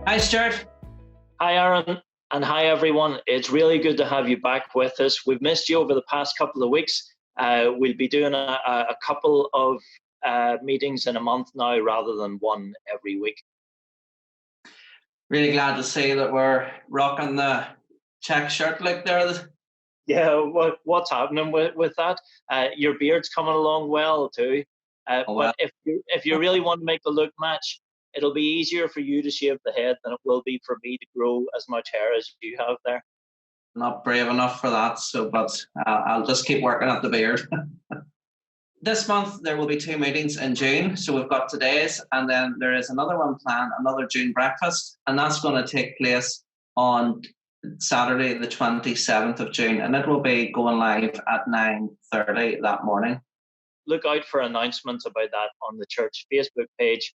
Hi, Stuart. Hi, Aaron, and hi, everyone. It's really good to have you back with us. We've missed you over the past couple of weeks. We'll be doing a couple of meetings in a month now rather than one every week. Really glad to see that we're rocking the check shirt like there. Yeah, what's happening with that? Your beard's coming along well too. But if you really want to make the look match, it'll be easier for you to shave the head than it will be for me to grow as much hair as you have there. Not brave enough for that, but I'll just keep working at the beard. This month there will be 2 meetings in June. So we've got today's, and then there is another one planned, another June breakfast, and that's going to take place on Saturday, the 27th of June, and it will be going live at 9:30 that morning. Look out for announcements about that on the church Facebook page.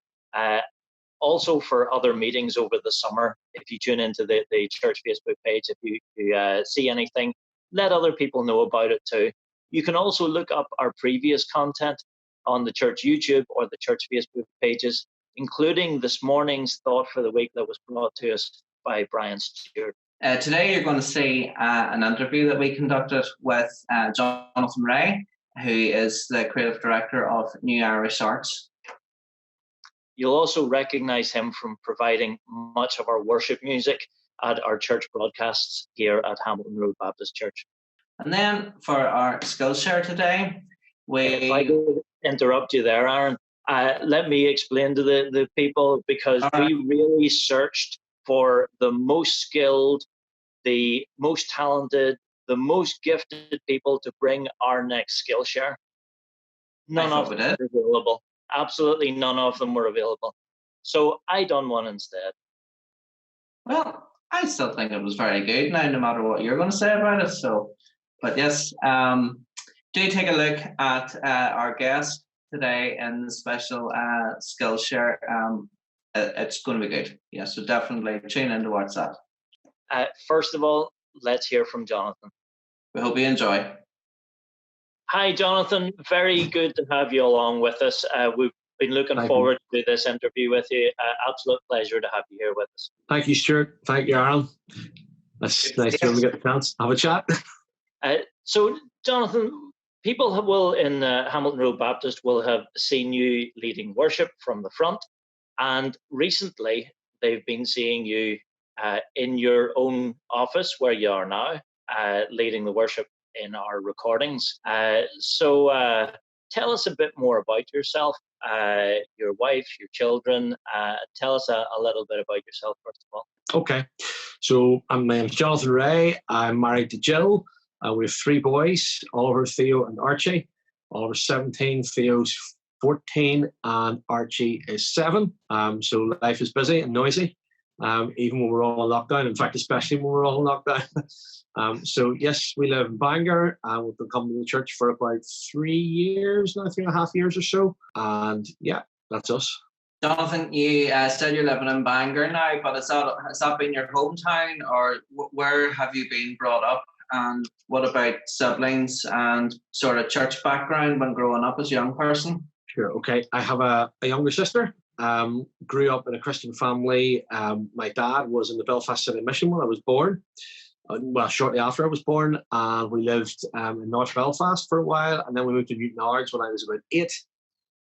Also for other meetings over the summer, if you tune into the church Facebook page, if you see anything, let other people know about it too. You can also look up our previous content on the church YouTube or the church Facebook pages, including this morning's thought for the week that was brought to us by Brian Stewart. Today you're going to see an interview that we conducted with Jonathan Rea, who is the creative director of New Irish Arts. You'll also recognize him from providing much of our worship music at our church broadcasts here at Hamilton Road Baptist Church. And then for our skill share today, If I could interrupt you there, Aaron, let me explain to the people, because we really searched for the most skilled, the most talented, the most gifted people to bring our next skill share. None of them were available. Absolutely none of them were available. So I done one instead. Well, I still think it was very good now, no matter what you're going to say about it. So, but yes, do take a look at our guest today in the special skill share. It's going to be good. Yeah, so definitely tune in to watch that. First of all, let's hear from Jonathan. We hope you enjoy. Hi, Jonathan. Very good to have you along with us. We've been looking forward to this interview with you. Absolute pleasure to have you here with us. Thank you, Stuart. Thank you, Aaron. That's nice to be able to get the chance. Have a chat. So, Jonathan, people will in Hamilton Road Baptist will have seen you leading worship from the front, and recently they've been seeing you in your own office where you are now, leading the worship in our recordings. So tell us a bit more about yourself, your wife, your children. Tell us a little bit about yourself, first of all. Okay. So my name's Jonathan Rea. I'm married to Jill. We have 3 boys, Oliver, Theo, and Archie. Oliver's 17, Theo's 14, and Archie is 7. So life is busy and noisy, even when we're all in lockdown. In fact, especially when we're all in lockdown. So yes, we live in Bangor, and we've been coming to the church for about 3 years now, 3.5 years or so. And yeah, that's us. Jonathan, you said you're living in Bangor now, but has that been your hometown, or where have you been brought up? And what about siblings and sort of church background when growing up as a young person? Sure. Okay. I have a younger sister. Grew up in a Christian family. My dad was in the Belfast City Mission when I was born. Well, shortly after I was born, and we lived in North Belfast for a while, and then we moved to Newtonards when I was about 8.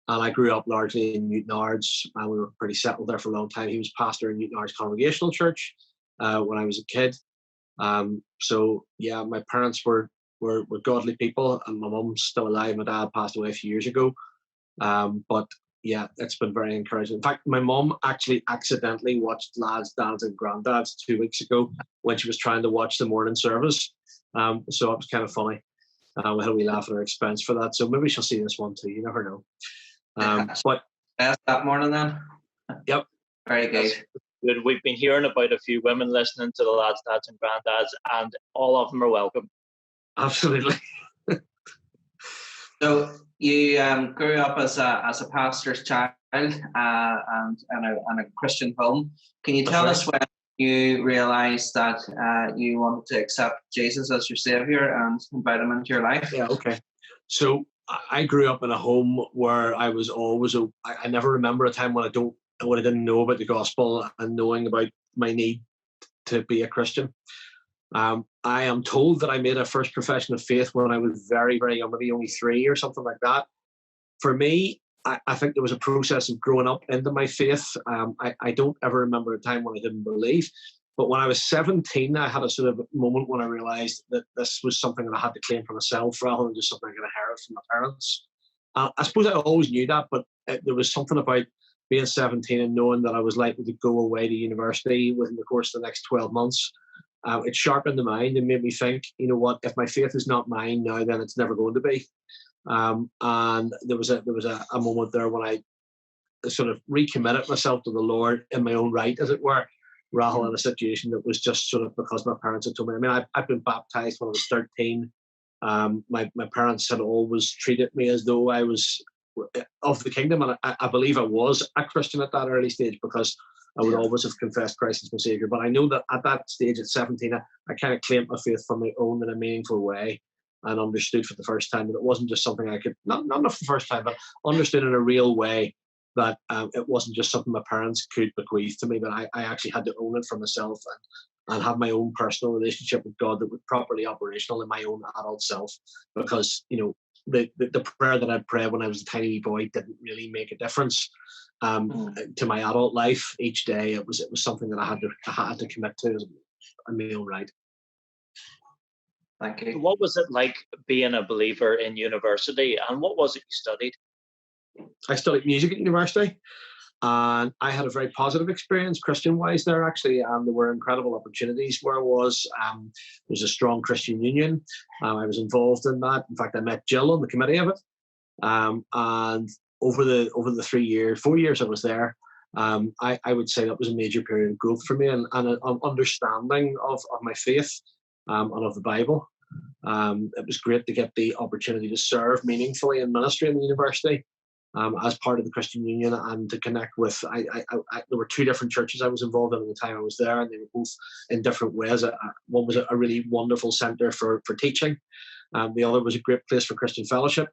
And I grew up largely in Newtonards, and we were pretty settled there for a long time. He was pastor in Newtonards Congregational Church when I was a kid. So yeah, my parents were godly people, and my mum's still alive. My dad passed away a few years ago. But yeah, it's been very encouraging. In fact, my mum actually accidentally watched Lads, Dads and Grandads 2 weeks ago when she was trying to watch the morning service. So it was kind of funny. We had a wee laugh at her expense for that. So maybe she'll see this one too. You never know. But that morning then. Yep. Very good. Good. We've been hearing about a few women listening to the Lads, Dads and Grandads, and all of them are welcome. Absolutely. So you grew up as a pastor's child and in a Christian home. Can you tell us when you realised that you wanted to accept Jesus as your saviour and invite him into your life? Yeah. Okay. So I grew up in a home where I was always I never remember a time when I don't when I didn't know about the gospel and knowing about my need to be a Christian. I am told that I made a first profession of faith when I was very, very young, maybe only 3 or something like that. For me, I think there was a process of growing up into my faith. I don't ever remember a time when I didn't believe. But when I was 17, I had a sort of moment when I realised that this was something that I had to claim for myself rather than just something I could inherit from my parents. I suppose I always knew that, but there was something about being 17 and knowing that I was likely to go away to university within the course of the next 12 months. It sharpened the mind and made me think, you know what, if my faith is not mine now, then it's never going to be. And there was a moment there when I sort of recommitted myself to the Lord in my own right, as it were, rather than a situation that was just sort of because my parents had told me. I mean, I've been baptized when I was 13. My parents had always treated me as though I was of the kingdom, and I believe I was a Christian at that early stage because I would always have confessed Christ as my Saviour. But I know that at that stage, at 17, I kind of claimed my faith for my own in a meaningful way and understood for the first time that it wasn't just something I could, not for the first time, but understood in a real way that it wasn't just something my parents could bequeath to me, but I actually had to own it for myself and have my own personal relationship with God that was properly operational in my own adult self. Because, you know, the prayer that I'd prayed when I was a tiny boy didn't really make a difference to my adult life each day. It was something that I had to commit to as a my own right. Thank you. What was it like being a believer in university, and what was it you studied? I studied music at university, and I had a very positive experience Christian-wise there, actually. There were incredible opportunities where I was. There was a strong Christian union. I was involved in that. In fact, I met Jill on the committee of it. And over the 4 years I was there, I would say that was a major period of growth for me and an understanding of my faith and of the Bible. It was great to get the opportunity to serve meaningfully in ministry in the university. As part of the Christian Union and to connect with, there were 2 different churches I was involved in at the time I was there, and they were both in different ways. One was a really wonderful centre for teaching. The other was a great place for Christian fellowship.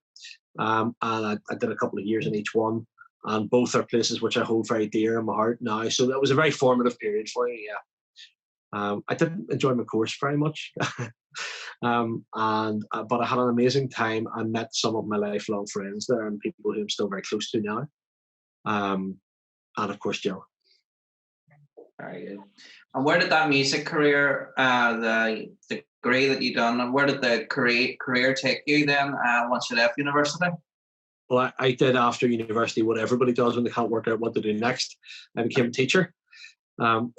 And I did a couple of years in each one, and both are places which I hold very dear in my heart now. So that was a very formative period for me, yeah. I didn't enjoy my course very much. But I had an amazing time. I met some of my lifelong friends there and people who I'm still very close to now. And of course, Jill. Very good. And where did that music career, the degree that you done, and where did the career take you then once you left university? Well, I did after university what everybody does when they can't work out what to do next. I became a teacher.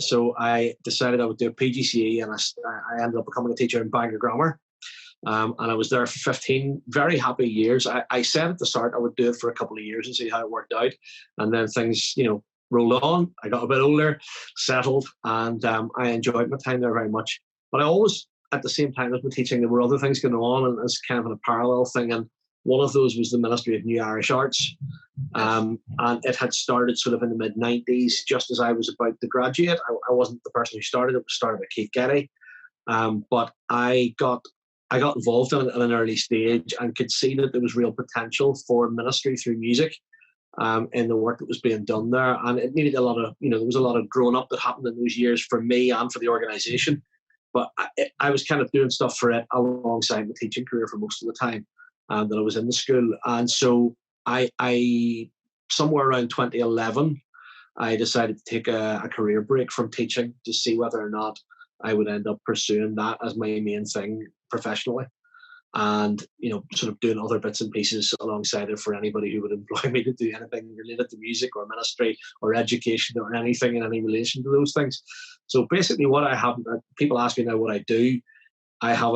So I decided I would do a PGCE, and I ended up becoming a teacher in Bangor Grammar. And I was there for 15 very happy years. I said at the start I would do it for a couple of years and see how it worked out. And then things, rolled on. I got a bit older, settled, and I enjoyed my time there very much. But I always, at the same time as my teaching, there were other things going on, and it's kind of a parallel thing. And one of those was the Ministry of New Irish Arts. And it had started sort of in the mid-90s, just as I was about to graduate. I wasn't the person who started it. It was started by Keith Getty. But I got involved in it at an early stage and could see that there was real potential for ministry through music in the work that was being done there. And it needed a lot of, there was a lot of growing up that happened in those years for me and for the organisation. But I was kind of doing stuff for it alongside my teaching career for most of the time that I was in the school. And so I somewhere around 2011, I decided to take a career break from teaching to see whether or not I would end up pursuing that as my main thing professionally, and sort of doing other bits and pieces alongside it for anybody who would employ me to do anything related to music or ministry or education or anything in any relation to those things. So basically what I have, people ask me now what I do, I have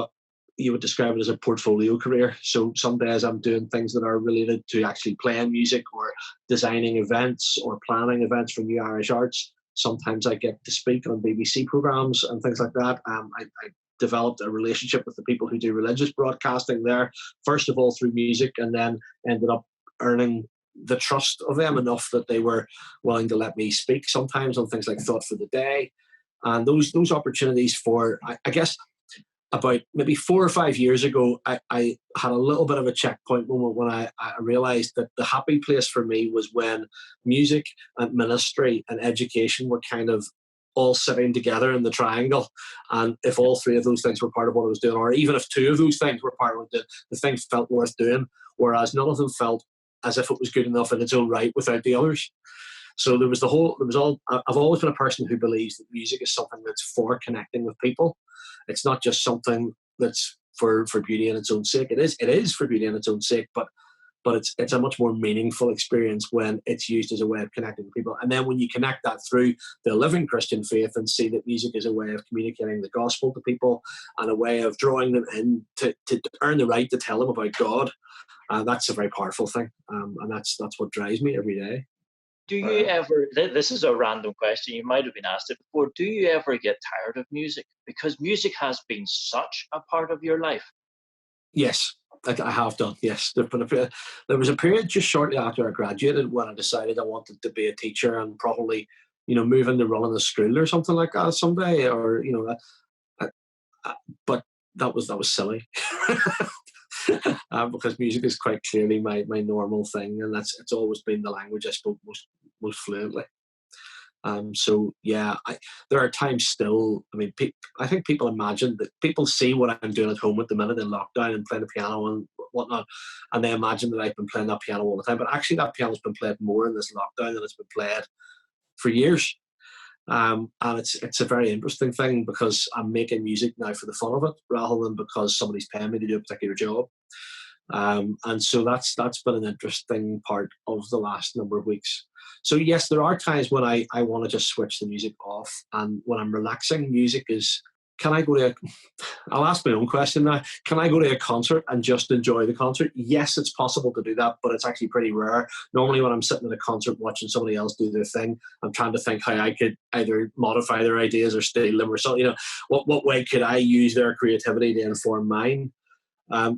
you would describe it as a portfolio career. So some days I'm doing things that are related to actually playing music or designing events or planning events for New Irish Arts. Sometimes I get to speak on BBC programmes and things like that. I developed a relationship with the people who do religious broadcasting there, first of all through music, and then ended up earning the trust of them enough that they were willing to let me speak sometimes on things like Thought for the Day. And those opportunities for, I guess, about maybe 4 or 5 years ago, I had a little bit of a checkpoint moment when I realized that the happy place for me was when music and ministry and education were kind of all sitting together in the triangle. And if all three of those things were part of what I was doing, or even if two of those things were part of it, the thing felt worth doing, whereas none of them felt as if it was good enough in its own right without the others. So I've always been a person who believes that music is something that's for connecting with people. It's not just something that's for beauty in its own sake. It is for beauty in its own sake, but it's a much more meaningful experience when it's used as a way of connecting with people. And then when you connect that through the living Christian faith and see that music is a way of communicating the gospel to people and a way of drawing them in to earn the right to tell them about God, that's a very powerful thing. And that's what drives me every day. Do you ever, this is a random question, you might have been asked it before, do you ever get tired of music? Because music has been such a part of your life. Yes, I have done, yes. There was a period just shortly after I graduated when I decided I wanted to be a teacher and probably, move into running a school or something like that someday, or, but that was silly. Because music is quite clearly my normal thing, and it's always been the language I spoke most fluently. So yeah, there are times still. I mean, I think people imagine that people see what I'm doing at home at the minute in lockdown and playing the piano and whatnot, and they imagine that I've been playing that piano all the time. But actually, that piano's been played more in this lockdown than it's been played for years. And it's a very interesting thing because I'm making music now for the fun of it rather than because somebody's paying me to do a particular job. And so that's been an interesting part of the last number of weeks. So yes, there are times when I want to just switch the music off, and when I'm relaxing, music is, I'll ask my own question now. Can I go to a concert and just enjoy the concert? Yes, it's possible to do that, but it's actually pretty rare. Normally when I'm sitting at a concert watching somebody else do their thing, I'm trying to think how I could either modify their ideas or steal them or something. What way could I use their creativity to inform mine?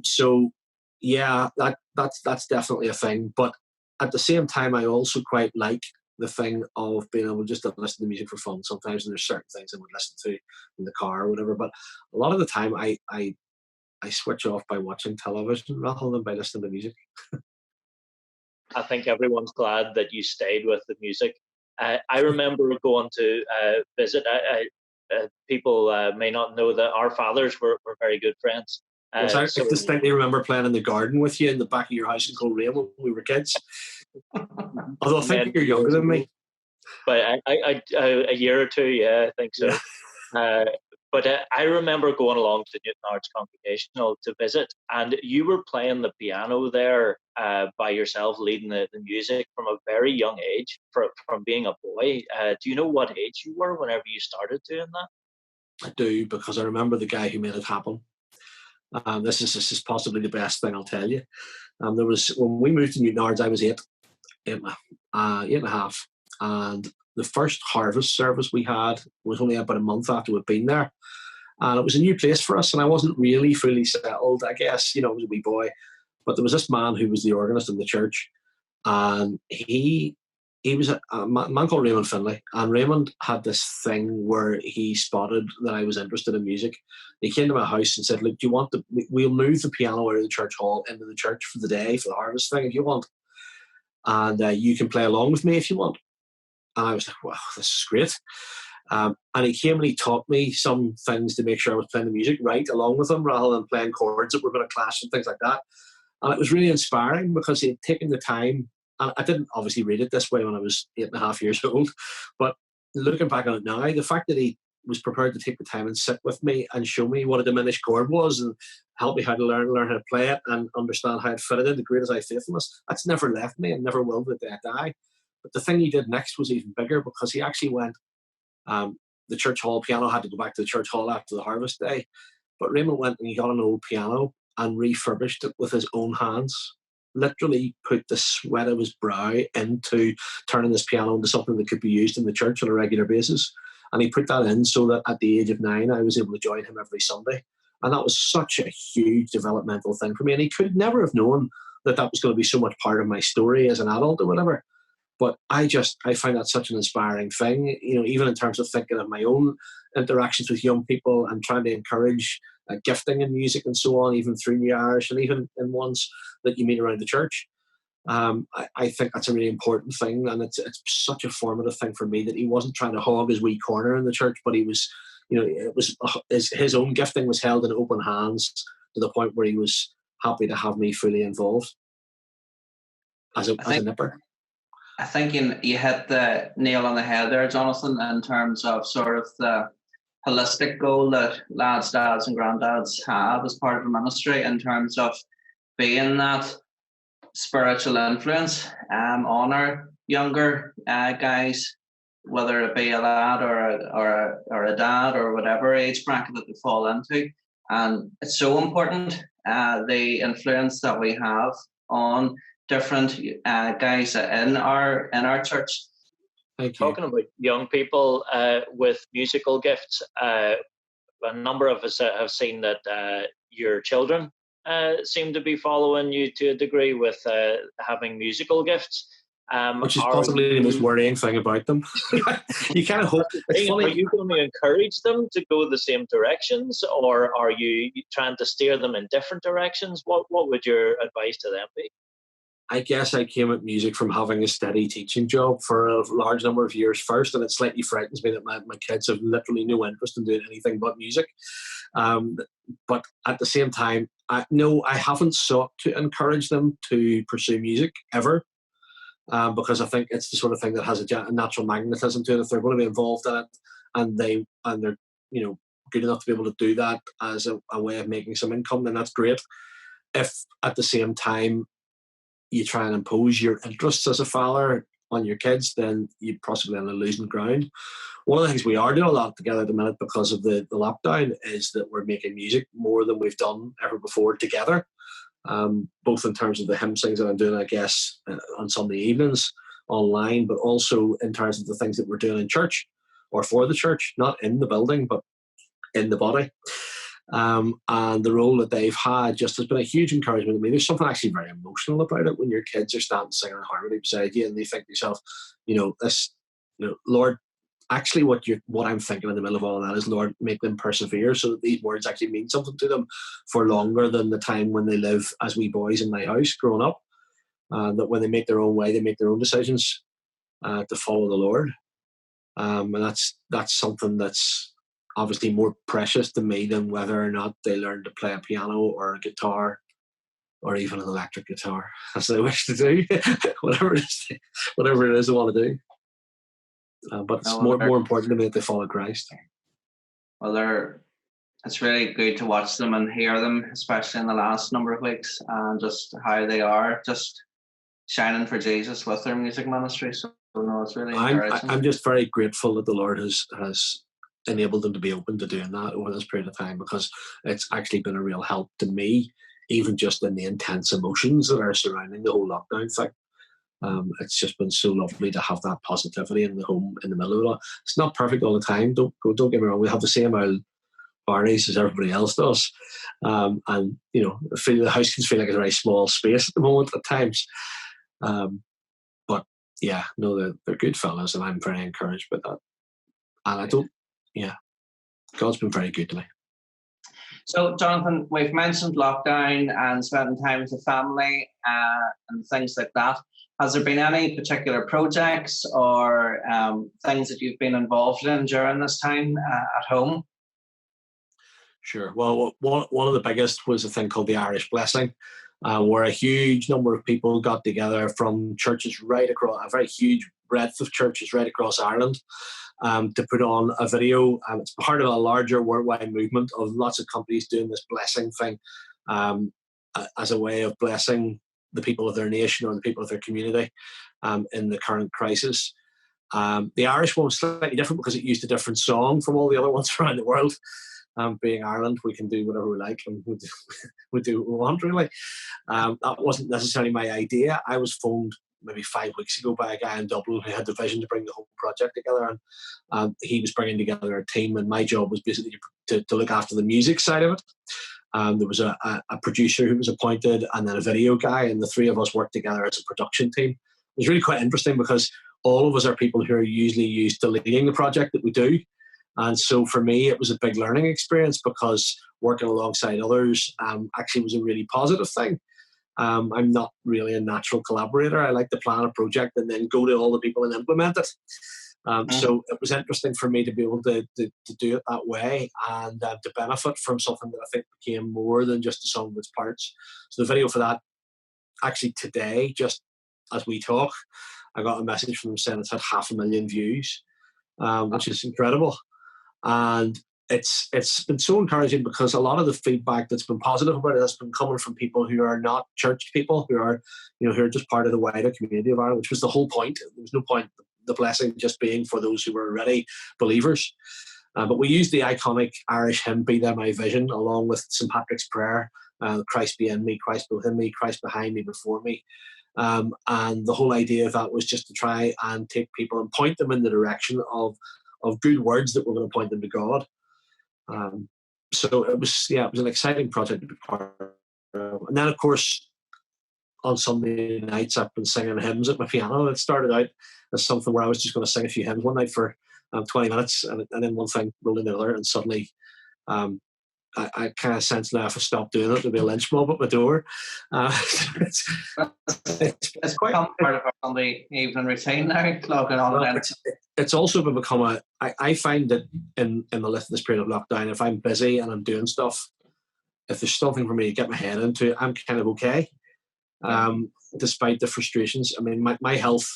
So yeah, that's definitely a thing. But at the same time, I also quite like the thing of being able just to listen to music for fun sometimes, and there's certain things I would listen to in the car or whatever, but a lot of the time I switch off by watching television rather than by listening to music. I think everyone's glad that you stayed with the music. I remember going to visit. People may not know that our fathers were very good friends. Yes, I distinctly remember playing in the garden with you in the back of your house in Coleraine when we were kids. Although I think you're younger than me. But a year or two, yeah, I think so. Yeah. But I remember going along to Newton Arts Congregational to visit, and you were playing the piano there by yourself, leading the music from a very young age, from being a boy. Do you know what age you were whenever you started doing that? I do, because I remember the guy who made it happen. This is possibly the best thing I'll tell you. There was, when we moved to Newton Arts, I was eight and a half, and the first harvest service we had was only about a month after we'd been there, and it was a new place for us, and I wasn't really fully settled, I guess. I was a wee boy, but there was this man who was the organist in the church, and he was a man called Raymond Finlay, and Raymond had this thing where he spotted that I was interested in music. He came to my house and said, "Look, do you want we'll move the piano out of the church hall into the church for the day, for the harvest thing, if you want, and you can play along with me if you want." And I was like, "Wow, this is great." And he came and he taught me some things to make sure I was playing the music right along with him, rather than playing chords that were going to clash and things like that. And it was really inspiring because he had taken the time. And I didn't obviously read it this way when I was 8.5 years old, but looking back on it now, the fact that he was prepared to take the time and sit with me and show me what a diminished chord was and help me how to learn how to play it and understand how it fitted in, the great as I faithfulness, that's never left me and never will to the day I die. But the thing he did next was even bigger, because he actually went, the church hall piano had to go back to the church hall after the harvest day, but Raymond went and he got an old piano and refurbished it with his own hands. Literally put the sweat of his brow into turning this piano into something that could be used in the church on a regular basis. And he put that in so that at the age of 9, I was able to join him every Sunday. And that was such a huge developmental thing for me. And he could never have known that that was going to be so much part of my story as an adult or whatever. But I find that such an inspiring thing, even in terms of thinking of my own interactions with young people and trying to encourage gifting in music and so on, even through New Irish and even in ones that you meet around the church. I think that's a really important thing, and it's such a formative thing for me that he wasn't trying to hog his wee corner in the church, but he was, it was his own gifting was held in open hands to the point where he was happy to have me fully involved as a nipper. I think you hit the nail on the head there, Jonathan, in terms of sort of the holistic goal that lads, dads and granddads have as part of the ministry, in terms of being that spiritual influence on our younger guys, whether it be a lad or a dad or whatever age bracket that they fall into. And it's so important, the influence that we have on different guys in our church. Talking about young people with musical gifts, a number of us have seen that your children seem to be following you to a degree with having musical gifts. Which is possibly the most worrying thing about them. You kind of hope. It's funny. Are you going to encourage them to go the same directions, or are you trying to steer them in different directions? What would your advice to them be? I guess I came at music from having a steady teaching job for a large number of years first, and it slightly frightens me that my kids have literally no interest in doing anything but music. But at the same time, I haven't sought to encourage them to pursue music ever, because I think it's the sort of thing that has a natural magnetism to it. If they're going to be involved in it, and they're good enough to be able to do that as a way of making some income, then that's great. If at the same time you try and impose your interests as a father on your kids, then you possibly end up losing ground. One of the things we are doing a lot together at the minute because of the lockdown is that we're making music more than we've done ever before together, both in terms of the hymn sings that I'm doing, I guess, on Sunday evenings online, but also in terms of the things that we're doing in church or for the church, not in the building, but in the body. And the role that they've had just has been a huge encouragement to me. There's something actually very emotional about it when your kids are standing singing in harmony beside you, and they think to yourself, Lord, actually what I'm thinking in the middle of all that is, Lord, make them persevere so that these words actually mean something to them for longer than the time when they live as wee boys in my house growing up. That when they make their own way, they make their own decisions to follow the Lord. And that's something that's obviously more precious to me than whether or not they learn to play a piano or a guitar or even an electric guitar, as they wish to do. whatever it is they want to do. But it's more important to me that they follow Christ. Well, it's really good to watch them and hear them, especially in the last number of weeks, and just how they are just shining for Jesus with their music ministry. So it's really encouraging. I'm just very grateful that the Lord has enabled them to be open to doing that over this period of time, because it's actually been a real help to me, even just in the intense emotions that are surrounding the whole lockdown thing. It's just been so lovely to have that positivity in the home in the middle of it all. It's not perfect all the time. Don't get me wrong. We have the same old parties as everybody else does, and the house can feel like a very small space at the moment at times. But yeah, no, they're good fellas, and I'm very encouraged by that. And God's been very good to me. So, Jonathan, we've mentioned lockdown and spending time with the family and things like that. Has there been any particular projects or things that you've been involved in during this time at home? Sure. Well, one of the biggest was a thing called the Irish Blessing, where a huge number of people got together from churches right across, a very huge breadth of churches right across Ireland, to put on a video. It's part of a larger worldwide movement of lots of companies doing this blessing thing as a way of blessing the people of their nation or the people of their community in the current crisis. The Irish one was slightly different because it used a different song from all the other ones around the world. Being Ireland, we can do whatever we like, and we do what we want, really. That wasn't necessarily my idea. I was phoned maybe 5 weeks ago by a guy in Dublin who had the vision to bring the whole project together, and he was bringing together a team, and my job was basically to look after the music side of it. There was a producer who was appointed, and then a video guy, and the three of us worked together as a production team. It was really quite interesting because all of us are people who are usually used to leading the project that we do. And so for me, it was a big learning experience because working alongside others actually was a really positive thing. I'm not really a natural collaborator. I like to plan a project and then go to all the people and implement it. So it was interesting for me to be able to do it that way and to benefit from something that I think became more than just the sum of its parts. So the video for that, actually today, just as we talk, I got a message from them saying it's had 500,000 views, which is incredible. And it's been so encouraging because a lot of the feedback that's been positive about it has been coming from people who are not church people, who are just part of the wider community of Ireland, which was the whole point. There was no point, the blessing just being for those who were already believers. But we used the iconic Irish hymn, Be Thou My Vision, along with St. Patrick's Prayer, Christ be in me, Christ within me, Christ behind me, before me. And the whole idea of that was just to try and take people and point them in the direction of good words that were going to point them to God. So it was an exciting project to be part of. And then, of course, on Sunday nights, I've been singing hymns at my piano. It started out as something where I was just going to sing a few hymns one night for 20 minutes, and then one thing rolled into another, and suddenly I kind of sense now if I stop doing it, there'll be a lynch mob at my door. It's quite part of our Sunday evening routine now, logging on. Well, it's also become I find that in this period of lockdown, if I'm busy and I'm doing stuff, if there's something for me to get my head into, I'm kind of okay. Despite the frustrations. I mean, my health,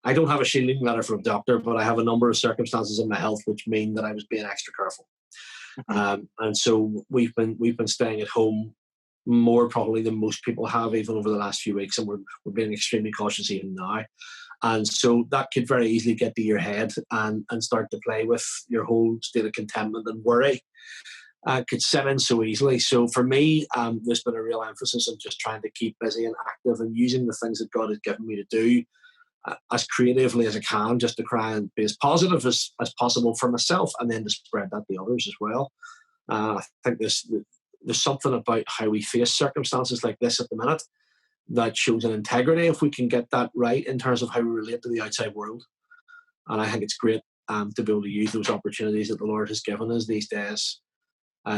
I don't have a shielding letter from a doctor, but I have a number of circumstances in my health which mean that I was being extra careful. And so we've been staying at home more probably than most people have, even over the last few weeks, and we're being extremely cautious even now. And so that could very easily get to your head and start to play with your whole state of contentment and worry. Could set in so easily. So for me, there's been a real emphasis on just trying to keep busy and active and using the things that God has given me to do as creatively as I can, just to try and be as positive as possible for myself, and then to spread that to others as well. I think there's something about how we face circumstances like this at the minute that shows an integrity if we can get that right in terms of how we relate to the outside world. And I think it's great to be able to use those opportunities that the Lord has given us these days,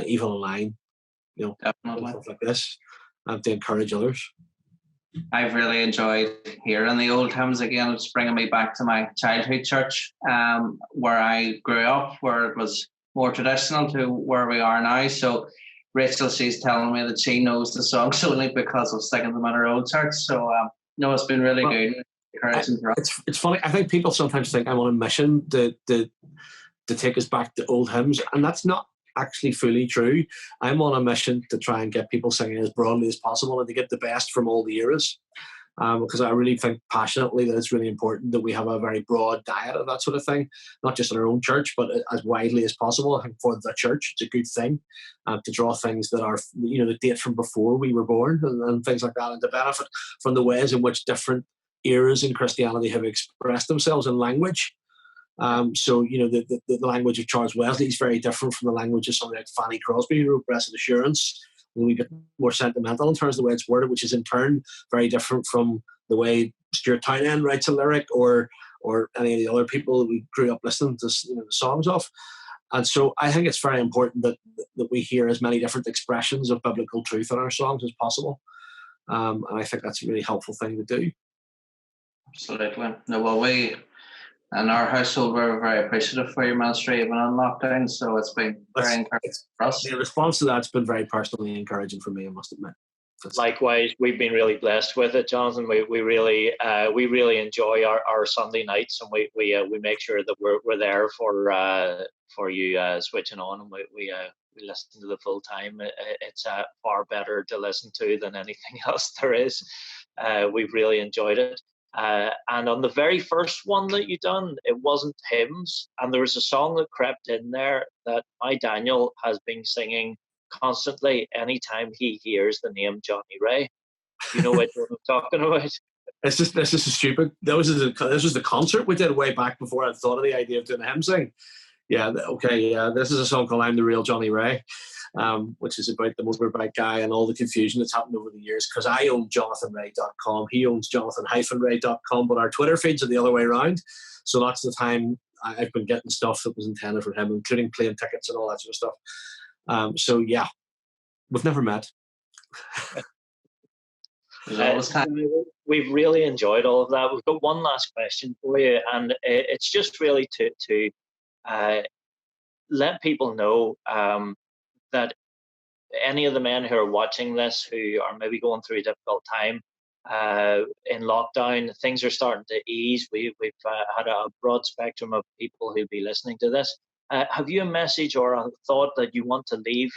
even online, Definitely. Stuff like this, to encourage others. I've really enjoyed hearing the old hymns again. It's bringing me back to my childhood church, where I grew up, where it was more traditional to where we are now. So Rachel, she's telling me that she knows the songs only because of singing them at her old church. So no, it's been really good. Encouraging for us. It's funny. I think people sometimes think I'm on a mission to take us back to old hymns, and that's not actually fully true. I'm on a mission to try and get people singing as broadly as possible and to get the best from all the eras, because I really think passionately that it's really important that we have a very broad diet of that sort of thing, not just in our own church, but as widely as possible. I think for the church, it's a good thing to draw things that are, the date from before we were born and things like that, and to benefit from the ways in which different eras in Christianity have expressed themselves in language. So, the language of Charles Wesley is very different from the language of somebody like Fanny Crosby, who wrote Blessed Assurance, a wee bit more sentimental in terms of the way it's worded, which is in turn very different from the way Stuart Townend writes a lyric or any of the other people that we grew up listening to the songs of. And so I think it's very important that we hear as many different expressions of biblical truth in our songs as possible. And I think that's a really helpful thing to do. Absolutely. No, well, we in our household we're very appreciative for your ministry even on lockdown, so it's been very encouraging for us. The response to that's been very personally encouraging for me, I must admit. Likewise, we've been really blessed with it, Jonathan. We really enjoy our Sunday nights, and we make sure that we're there for you switching on, and we listen to the full time. It's far better to listen to than anything else there is. We've really enjoyed it. And on the very first one that you done, it wasn't hymns, and there was a song that crept in there that my Daniel has been singing constantly anytime he hears the name Johnny Rea. You know what I'm talking about? This is a stupid. This was the concert we did way back before I thought of the idea of doing a hymn sing. Yeah, okay, yeah. This is a song called I'm the Real Johnny Rea, which is about the motorbike guy and all the confusion that's happened over the years, because I own JonathanRea.com, he owns Jonathan-Rea.com, but our Twitter feeds are the other way around. So that's the time I've been getting stuff that was intended for him, including plane tickets and all that sort of stuff. So yeah, we've never met. There's always time. We've really enjoyed all of that. We've got one last question for you, and it's just really to let people know that any of the men who are watching this who are maybe going through a difficult time in lockdown, things are starting to ease. We've had a broad spectrum of people who'll be listening to this. Have you a message or a thought that you want to leave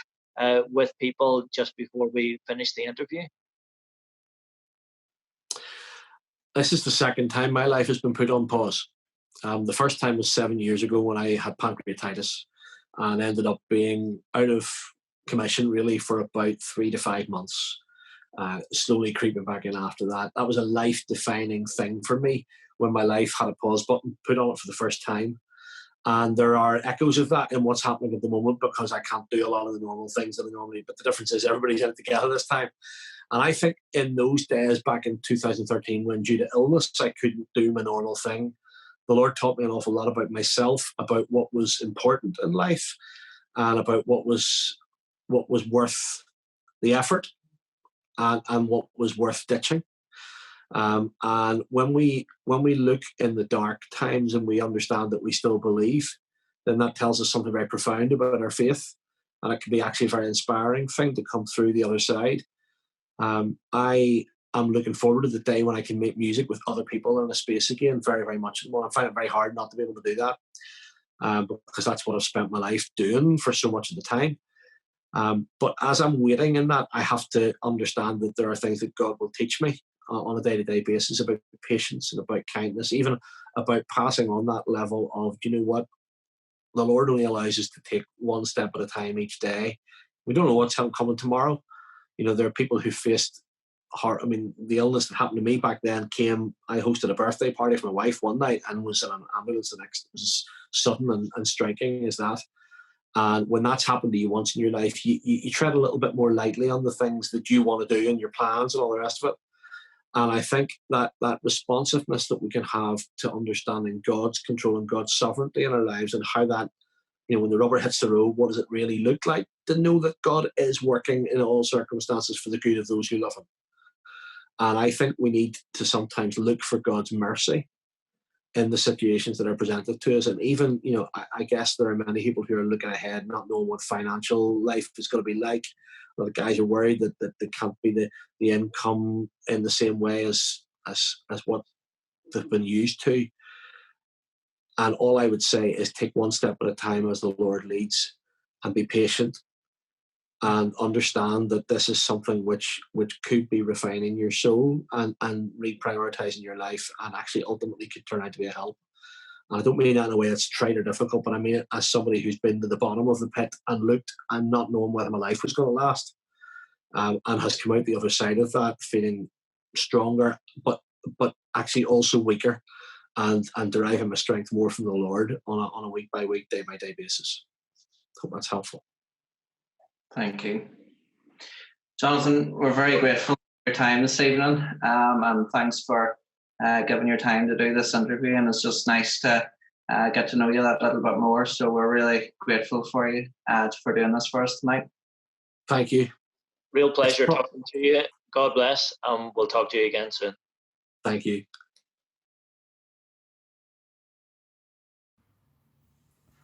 with people just before we finish the interview? This is the second time my life has been put on pause. The first time was 7 years ago when I had pancreatitis and ended up being out of commission really for about 3 to 5 months, slowly creeping back in after that. That was a life-defining thing for me when my life had a pause button put on it for the first time. And there are echoes of that in what's happening at the moment because I can't do a lot of the normal things that I normally, but the difference is everybody's in it together this time. And I think in those days back in 2013, when due to illness, I couldn't do my normal thing, the Lord taught me an awful lot about myself, about what was important in life, and about what was worth the effort and what was worth ditching. And when we look in the dark times and we understand that we still believe, then that tells us something very profound about our faith. And it can be actually a very inspiring thing to come through the other side. I am looking forward to the day when I can make music with other people in a space again, very, very much more. I find it very hard not to be able to do that because that's what I've spent my life doing for so much of the time. But as I'm waiting in that, I have to understand that there are things that God will teach me on a day-to-day basis about patience and about kindness, even about passing on that level of, you know what, the Lord only allows us to take one step at a time each day. We don't know what's coming tomorrow. You know, there are people who faced the illness that happened to me back then came, I hosted a birthday party for my wife one night and was in an ambulance the next. It was as sudden and striking as that. And when that's happened to you once in your life, you tread a little bit more lightly on the things that you want to do and your plans and all the rest of it. And I think that responsiveness that we can have to understanding God's control and God's sovereignty in our lives and how that, you know, when the rubber hits the road, what does it really look like? To know that God is working in all circumstances for the good of those who love him. And I think we need to sometimes look for God's mercy in the situations that are presented to us. And even, you know, I guess there are many people who are looking ahead, not knowing what financial life is going to be like. A lot of guys are worried that they can't be the income in the same way as what they've been used to. And all I would say is take one step at a time as the Lord leads and be patient and understand that this is something which could be refining your soul and reprioritizing your life and actually ultimately could turn out to be a help. And I don't mean that in a way that's trite or difficult, but I mean it as somebody who's been to the bottom of the pit and looked and not knowing whether my life was going to last and has come out the other side of that feeling stronger, but actually also weaker and deriving my strength more from the Lord on a week by week, day by day basis. Hope that's helpful. Thank you. Jonathan, we're very grateful for your time this evening, and thanks for giving your time to do this interview. And it's just nice to get to know you that little bit more. So we're really grateful for you for doing this for us tonight. Thank you. Real pleasure talking to you. God bless. We'll talk to you again soon. Thank you.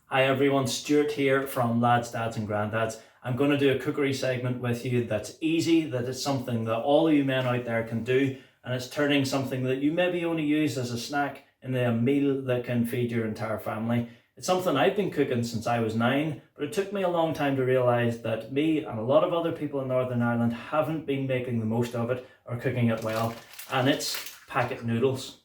Hi everyone, Stuart here from Lads, Dads and Granddads. I'm going to do a cookery segment with you that's easy, that is something that all of you men out there can do, and it's turning something that you maybe only use as a snack into a meal that can feed your entire family. It's something I've been cooking since I was 9, but it took me a long time to realise that me and a lot of other people in Northern Ireland haven't been making the most of it or cooking it well, and it's packet noodles.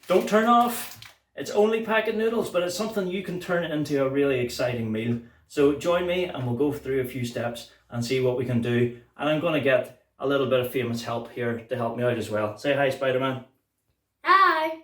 Don't turn off! It's only packet noodles, but it's something you can turn into a really exciting meal. So join me and we'll go through a few steps and see what we can do. And I'm going to get a little bit of famous help here to help me out as well. Say hi, Spider-Man. Hi.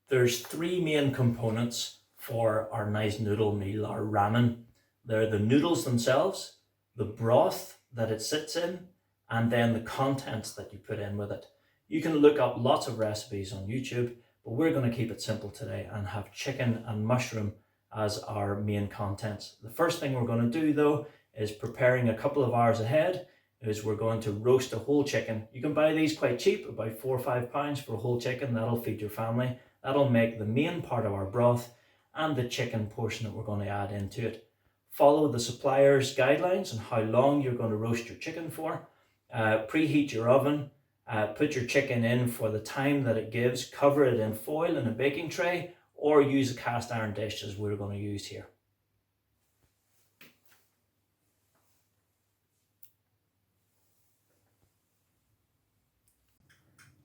There's 3 main components for our nice noodle meal, our ramen. They're the noodles themselves, the broth that it sits in, and then the contents that you put in with it. You can look up lots of recipes on YouTube, but we're going to keep it simple today and have chicken and mushroom as our main contents. The first thing we're going to do though is preparing a couple of hours ahead. Is we're going to roast a whole chicken. You can buy these quite cheap, about £4 or £5 for a whole chicken. That'll feed your family. That'll make the main part of our broth and the chicken portion that we're going to add into it. Follow the supplier's guidelines on how long you're going to roast your chicken for. Preheat your oven. Put your chicken in for the time that it gives. Cover it in foil in a baking tray, or use a cast iron dish as we're going to use here.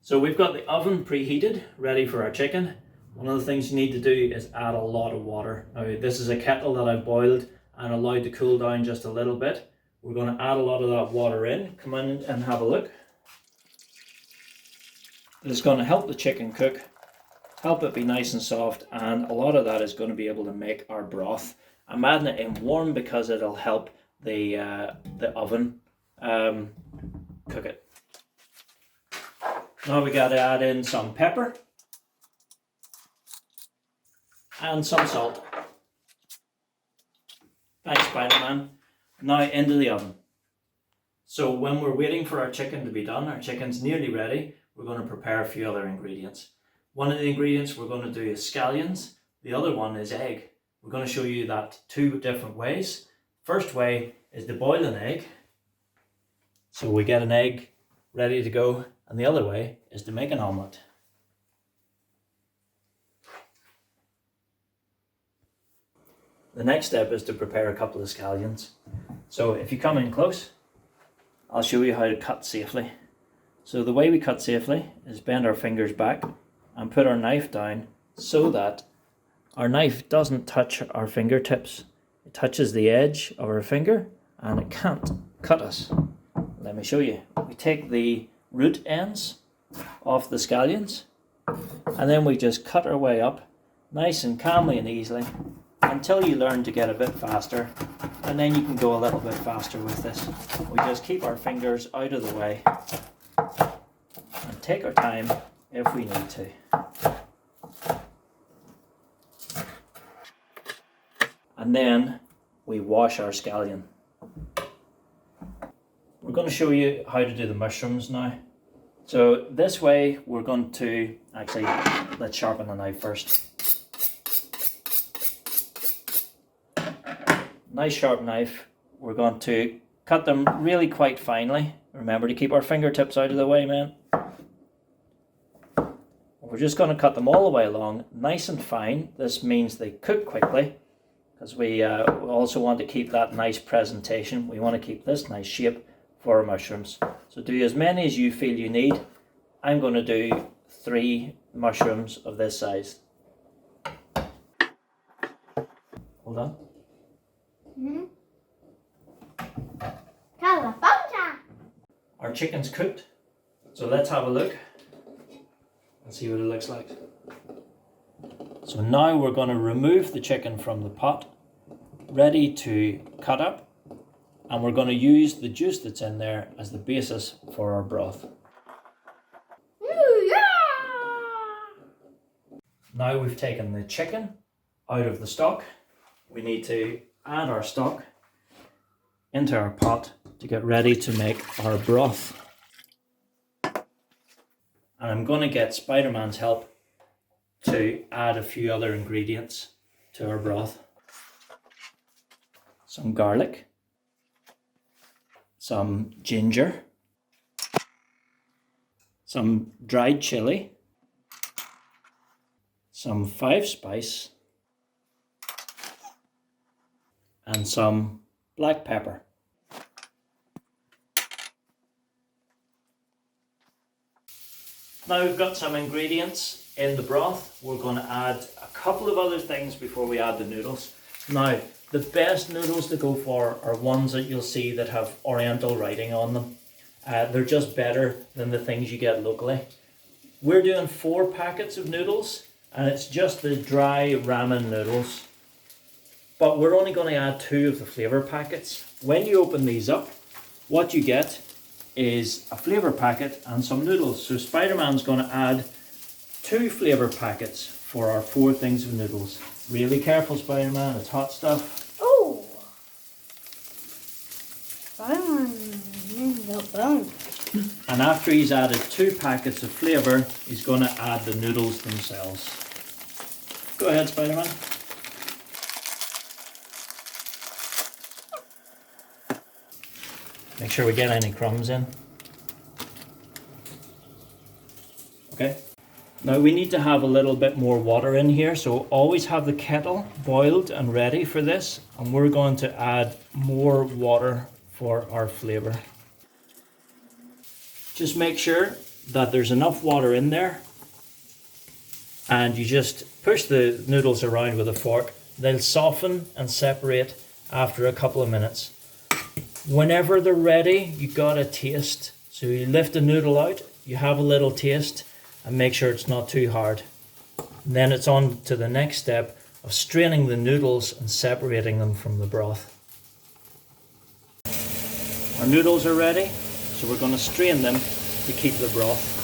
So we've got the oven preheated, ready for our chicken. One of the things you need to do is add a lot of water. Now this is a kettle that I've boiled and allowed to cool down just a little bit. We're going to add a lot of that water in. Come in and have a look. It's going to help the chicken cook, help it be nice and soft, and a lot of that is going to be able to make our broth. I'm adding it in warm because it'll help the oven cook it. Now we got to add in some pepper and some salt. Thanks, Spider-Man. Now into the oven. So when we're waiting for our chicken to be done, our chicken's nearly ready, we're going to prepare a few other ingredients. One of the ingredients we're going to do is scallions. The other one is egg. We're going to show you that two different ways. First way is to boil an egg. So we get an egg ready to go. And the other way is to make an omelette. The next step is to prepare a couple of scallions. So if you come in close, I'll show you how to cut safely. So the way we cut safely is bend our fingers back and put our knife down so that our knife doesn't touch our fingertips. It touches the edge of our finger and it can't cut us. Let me show you. We take the root ends off the scallions and then we just cut our way up nice and calmly and easily until you learn to get a bit faster, and then you can go a little bit faster with this. We just keep our fingers out of the way and take our time if we need to. And then we wash our scallion. We're going to show you how to do the mushrooms now. So this way we're going to, actually, let's sharpen the knife first. Nice sharp knife. We're going to cut them really quite finely. Remember to keep our fingertips out of the way, man. We're just going to cut them all the way along, nice and fine. This means they cook quickly, because we also want to keep that nice presentation. We want to keep this nice shape for our mushrooms. So do as many as you feel you need. I'm going to do 3 mushrooms of this size. Hold on. Our chicken's cooked, so let's have a look and see what it looks like. So now we're going to remove the chicken from the pot, ready to cut up. And we're going to use the juice that's in there as the basis for our broth. Now we've taken the chicken out of the stock. We need to add our stock into our pot to get ready to make our broth. And I'm going to get Spider-Man's help to add a few other ingredients to our broth. Some garlic. Some ginger, some dried chili, some 5 spice, and some black pepper. Now we've got some ingredients in the broth. We're going to add a couple of other things before we add the noodles. Now, the best noodles to go for are ones that you'll see that have oriental writing on them. They're just better than the things you get locally. We're doing 4 packets of noodles, and it's just the dry ramen noodles. But we're only going to add 2 of the flavour packets. When you open these up, what you get is a flavour packet and some noodles. So Spider-Man's going to add 2 flavour packets for our 4 things of noodles. Really careful, Spider-Man, it's hot stuff. Oh! not done. And after he's added 2 packets of flavour, he's going to add the noodles themselves. Go ahead, Spider-Man. Make sure we get any crumbs in. Okay. Now we need to have a little bit more water in here, so always have the kettle boiled and ready for this, and we're going to add more water for our flavour. Just make sure that there's enough water in there, and you just push the noodles around with a fork. They'll soften and separate after a couple of minutes. Whenever they're ready, you gotta taste. So you lift the noodle out, you have a little taste, and make sure it's not too hard. And then it's on to the next step of straining the noodles and separating them from the broth. Our noodles are ready, so we're going to strain them to keep the broth.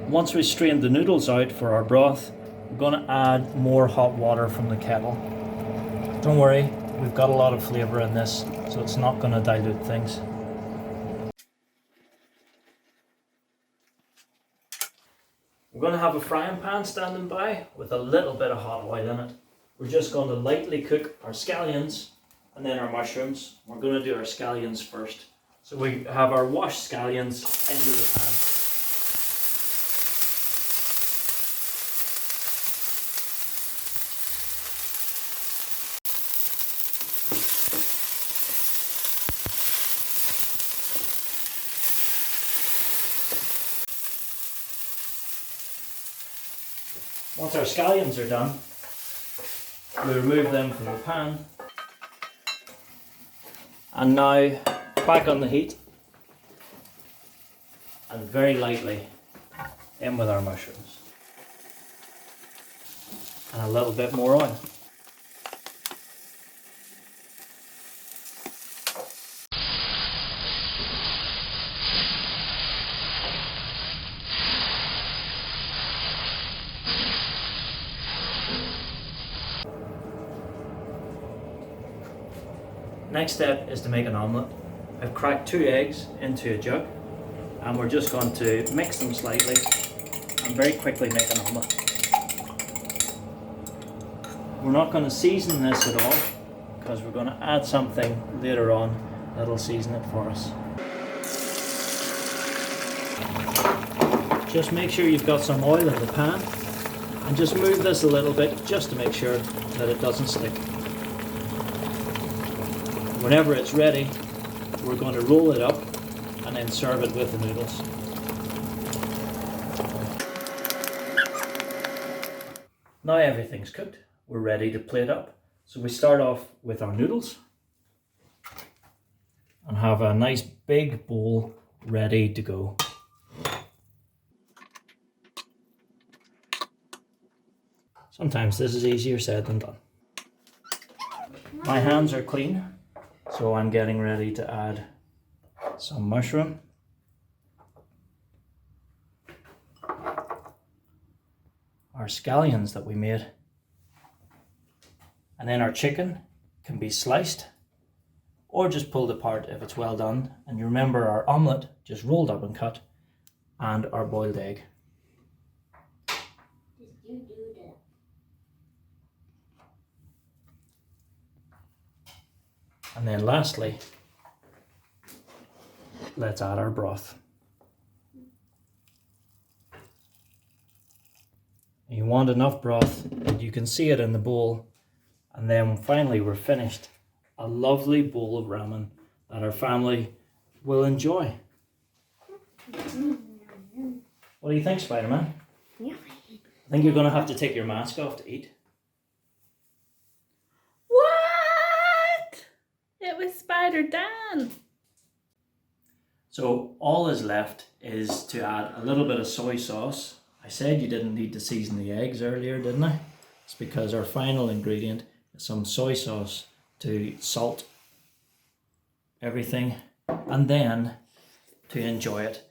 Once we strained the noodles out for our broth, we're going to add more hot water from the kettle. Don't worry, we've got a lot of flavour in this, so it's not going to dilute things. We're going to have a frying pan standing by with a little bit of hot oil in it. We're just going to lightly cook our scallions and then our mushrooms. We're going to do our scallions first. So we have our washed scallions into the pan. Once our scallions are done, we remove them from the pan. And now back on the heat and very lightly in with our mushrooms. And a little bit more oil. Next step is to make an omelette. I've cracked 2 eggs into a jug and we're just going to mix them slightly and very quickly make an omelette. We're not going to season this at all because we're going to add something later on that'll season it for us. Just make sure you've got some oil in the pan and just move this a little bit just to make sure that it doesn't stick. Whenever it's ready, we're going to roll it up and then serve it with the noodles. Now everything's cooked, we're ready to plate up. So we start off with our noodles and have a nice big bowl ready to go. Sometimes this is easier said than done. My hands are clean. So I'm getting ready to add some mushroom. Our scallions that we made. And then our chicken can be sliced or just pulled apart if it's well done. And you remember our omelette just rolled up and cut, and our boiled egg. Did you do that? And then lastly, let's add our broth. You want enough broth that you can see it in the bowl, and then finally we're finished. A lovely bowl of ramen that our family will enjoy. What do you think, Spider-Man? Yeah. I think you're going to have to take your mask off to eat. What? It was Spider Dan. So all is left is to add a little bit of soy sauce. I said you didn't need to season the eggs earlier, didn't I? It's because our final ingredient is some soy sauce to salt everything, and then to enjoy it.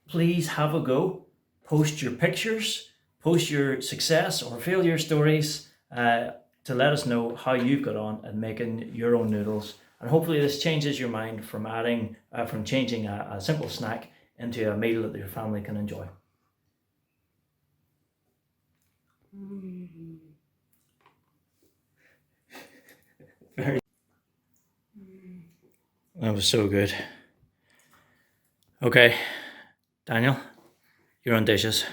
Please have a go. Post your pictures, post your success or failure stories to let us know how you've got on in making your own noodles. And hopefully this changes your mind from changing a simple snack into a meal that your family can enjoy. That was so good. Okay, Daniel, you're on dishes.